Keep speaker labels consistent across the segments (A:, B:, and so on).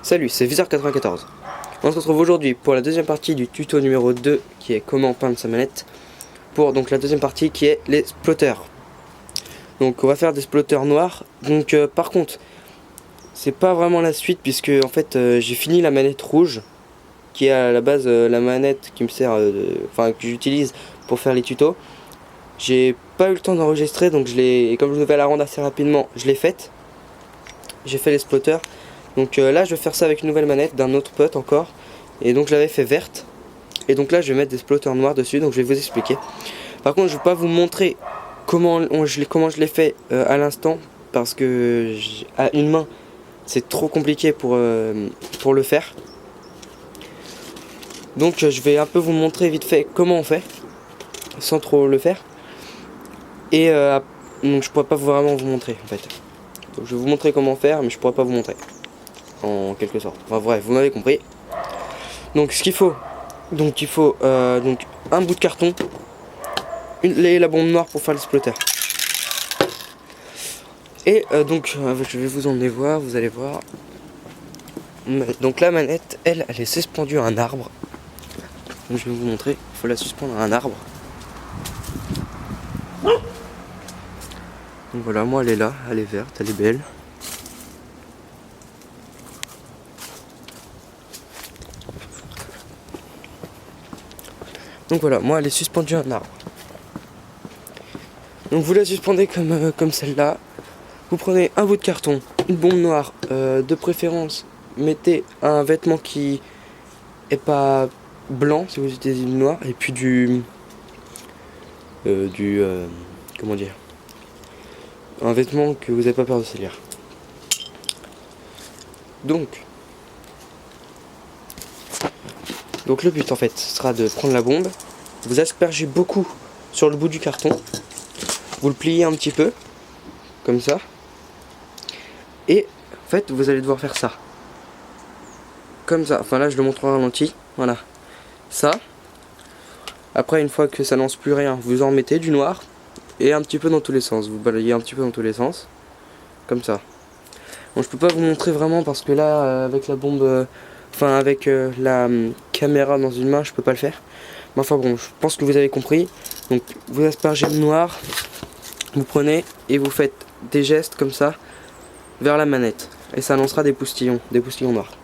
A: Salut, c'est Viseur94. On se retrouve aujourd'hui pour la deuxième partie du tuto numéro 2 qui est comment peindre sa manette. Pour donc la deuxième partie qui est les splotters. Donc on va faire des splotters noirs. Donc par contre, c'est pas vraiment la suite puisque en fait j'ai fini la manette rouge qui est à la base la manette qui me sert, que j'utilise pour faire les tutos. J'ai pas eu le temps d'enregistrer donc comme je devais la rendre assez rapidement, je l'ai faite. J'ai fait les splotters. Donc là je vais faire ça avec une nouvelle manette d'un autre pote encore. Et donc je l'avais fait verte. Et donc là je vais mettre des splotters noirs dessus. Donc je vais vous expliquer. Par contre je ne vais pas vous montrer comment je l'ai fait à l'instant. Parce que à une main c'est trop compliqué pour le faire. Donc je vais un peu vous montrer vite fait comment on fait. Sans trop le faire. Et donc je pourrais pas vraiment vous montrer en fait. Donc je vais vous montrer comment faire mais je pourrais pas vous montrer. En quelque sorte. Enfin bref, vous m'avez compris. Donc ce qu'il faut, il faut un bout de carton, la bombe noire pour faire le splotter. Et je vais vous emmener voir, vous allez voir. Donc la manette, elle est suspendue à un arbre. Donc je vais vous montrer, il faut la suspendre à un arbre. Donc voilà, moi elle est là, elle est verte, elle est belle. Donc voilà, moi elle est suspendue à un arbre. Donc vous la suspendez comme celle-là. Vous prenez un bout de carton, une bombe noire, de préférence mettez un vêtement qui est pas blanc si vous utilisez du noir, et puis comment dire, un vêtement que vous n'avez pas peur de salir. Donc le but en fait sera de prendre la bombe, vous aspergez beaucoup sur le bout du carton, vous le pliez un petit peu, comme ça, et en fait vous allez devoir faire ça. Comme ça, enfin là je le montre en ralenti, voilà. Ça, après une fois que ça lance plus rien, vous en mettez du noir, et un petit peu dans tous les sens, vous balayez un petit peu dans tous les sens, comme ça. Bon je peux pas vous montrer vraiment parce que là avec la bombe... avec la caméra dans une main, je peux pas le faire. Mais enfin bon, je pense que vous avez compris. Donc vous aspergez le noir, vous prenez et vous faites des gestes comme ça vers la manette. Et ça lancera des poustillons noirs.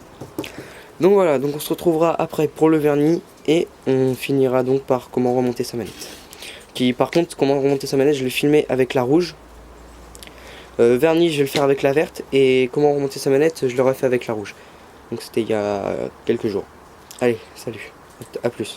A: Donc voilà, donc on se retrouvera après pour le vernis et on finira donc par comment remonter sa manette. Par contre, comment remonter sa manette, je l'ai filmé avec la rouge. Vernis, je vais le faire avec la verte. Et comment remonter sa manette, je l'aurais fait avec la rouge. Donc c'était il y a quelques jours. Allez, salut, à plus.